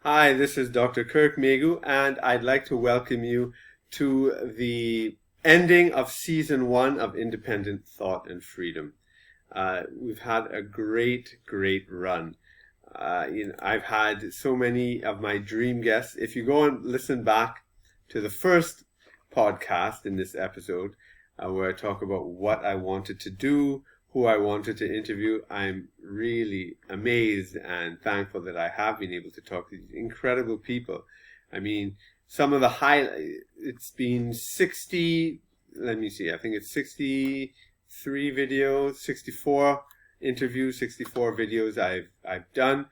Hi, this is Dr. Kirk Megu, and I'd like to welcome you to the ending of Season 1 of Independent Thought and Freedom. We've had a great run. I've had so many of my dream guests. If you go and listen back to the first podcast in this episode, where I talk about what I wanted to do, who I wanted to interview, I'm really amazed and thankful that I have been able to talk to these incredible people. I mean, some of the it's been 60, let me see, I think it's 63 videos, 64 interviews, 64 videos I've done.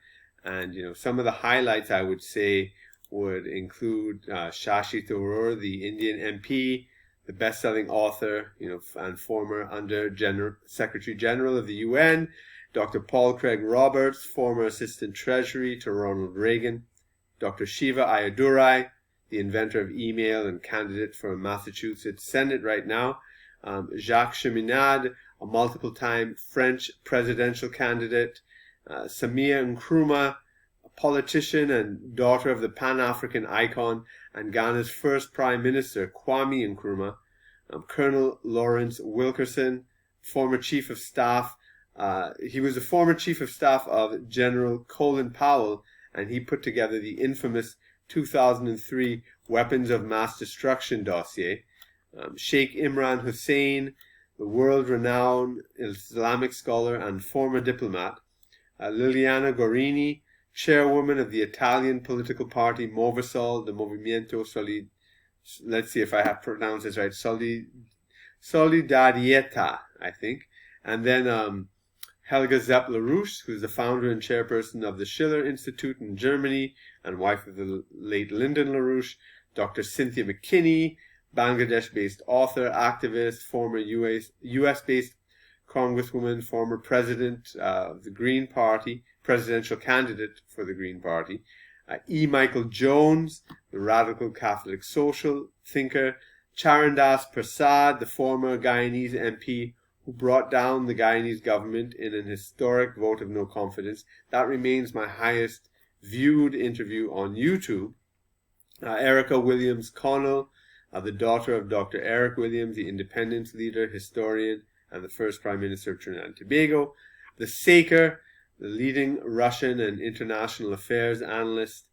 And, some of the highlights I would say would include Shashi Tharoor, the Indian MP, the best-selling author, and former Under-Secretary-General of the UN, Dr. Paul Craig Roberts, former Assistant Treasury to Ronald Reagan, Dr. Shiva Ayadurai, the inventor of email and candidate for Massachusetts Senate right now, Jacques Cheminade, a multiple-time French presidential candidate, Samia Nkrumah, a politician and daughter of the Pan-African icon and Ghana's first Prime Minister, Kwame Nkrumah, Colonel Lawrence Wilkerson, former Chief of Staff. He was the former Chief of Staff of General Colin Powell, and he put together the infamous 2003 Weapons of Mass Destruction dossier. Sheikh Imran Hussein, the world-renowned Islamic scholar and former diplomat. Liliana Gorini, chairwoman of the Italian political party Movimento let's see if I have pronounced this right, Solidarietà, I think. And then Helga Zepp-LaRouche, who's the founder and chairperson of the Schiller Institute in Germany and wife of the late Lyndon LaRouche. Dr. Cynthia McKinney, Bangladesh-based author, activist, former US-based congresswoman, former president of the Green Party, presidential candidate for the Green Party. E. Michael Jones, the radical Catholic social thinker. Charandas Prasad, the former Guyanese MP who brought down the Guyanese government in an historic vote of no confidence. That remains my highest viewed interview on YouTube. Erica Williams Connell, the daughter of Dr. Eric Williams, the independence leader, historian, and the first Prime Minister of Trinidad and Tobago. The Saker, the leading Russian and international affairs analyst.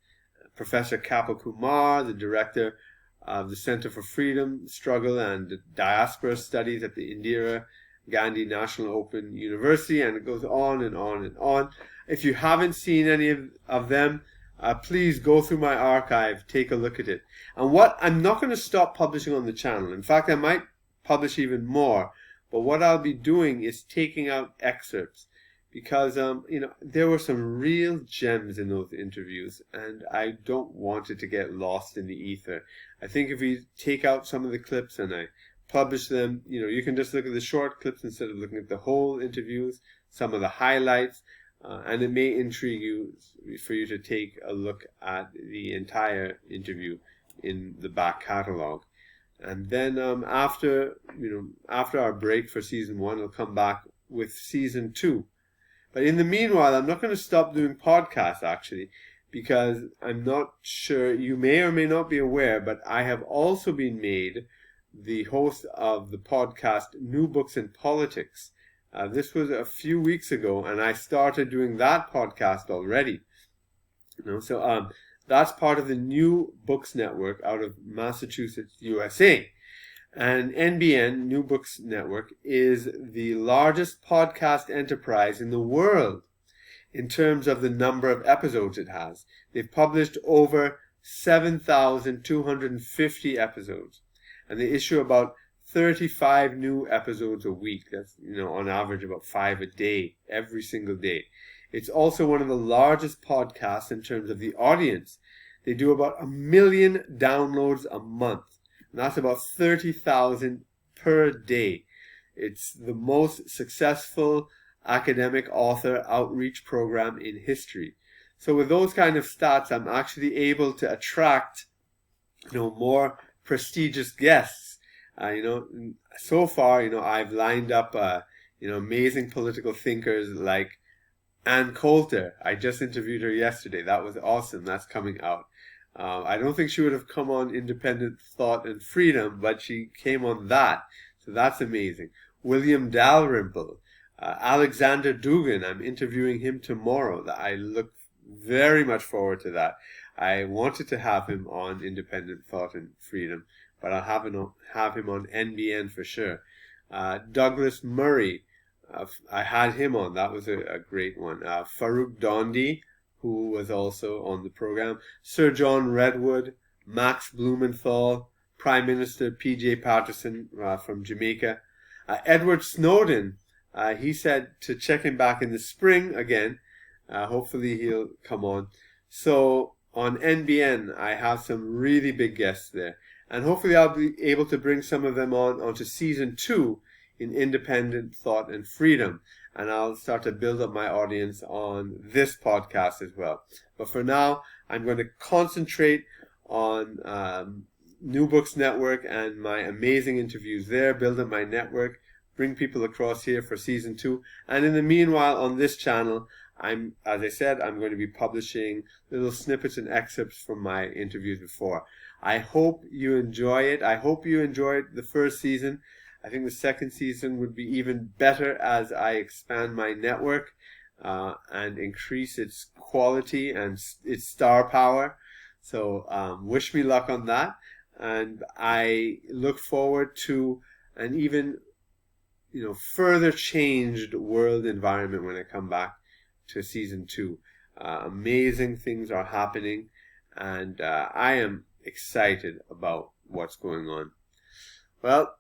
Professor Kapil Kumar, the director of the Center for Freedom, Struggle, and Diaspora Studies at the Indira Gandhi National Open University, and it goes on and on and on. If you haven't seen any of them, please go through my archive, take a look at it. And I'm not going to stop publishing on the channel. In fact, I might publish even more. But what I'll be doing is taking out excerpts because, there were some real gems in those interviews and I don't want it to get lost in the ether. I think if we take out some of the clips and I publish them, you can just look at the short clips instead of looking at the whole interviews, some of the highlights, and it may intrigue you for you to take a look at the entire interview in the back catalog. And then after our break for Season 1, I'll come back with Season 2. But in the meanwhile, I'm not going to stop doing podcasts, actually, because I'm not sure, you may or may not be aware, but I have also been made the host of the podcast New Books in Politics. This was a few weeks ago, and I started doing that podcast already. So that's part of the New Books Network out of Massachusetts, USA. And NBN, New Books Network, is the largest podcast enterprise in the world in terms of the number of episodes it has. They've published over 7,250 episodes, and they issue about 35 new episodes a week. That's, on average about 5 a day, every single day. It's also one of the largest podcasts in terms of the audience. They do about 1 million downloads a month. And that's about 30,000 per day. It's the most successful academic author outreach program in history. So with those kind of stats, I'm actually able to attract, more prestigious guests. So far, I've lined up, amazing political thinkers like Ann Coulter, I just interviewed her yesterday. That was awesome. That's coming out. I don't think she would have come on Independent Thought and Freedom, but she came on that. So that's amazing. William Dalrymple, Alexander Dugan, I'm interviewing him tomorrow. I look very much forward to that. I wanted to have him on Independent Thought and Freedom, but I'll have him on NBN for sure. Douglas Murray, I had him on. That was a great one. Farouk Dondi, who was also on the program. Sir John Redwood, Max Blumenthal, Prime Minister P.J. Patterson from Jamaica. Edward Snowden, he said to check him back in the spring again. Hopefully he'll come on. So on NBN, I have some really big guests there. And hopefully I'll be able to bring some of them onto season 2 in Independent Thought and Freedom. And I'll start to build up my audience on this podcast as well. But for now, I'm going to concentrate on New Books Network and my amazing interviews there, build up my network, bring people across here for season 2. And in the meanwhile, on this channel, as I said, I'm going to be publishing little snippets and excerpts from my interviews before. I hope you enjoy it. I hope you enjoyed the first season. I think the second season would be even better as I expand my network and increase its quality and its star power. So wish me luck on that. And I look forward to an even further changed world environment when I come back to season 2. Amazing things are happening, and I am excited about what's going on. Well,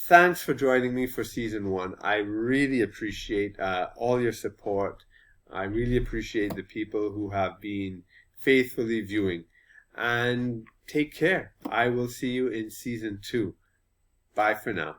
thanks for joining me for season 1. I really appreciate all your support. I really appreciate the people who have been faithfully viewing. And take care. I will see you in season 2. Bye for now.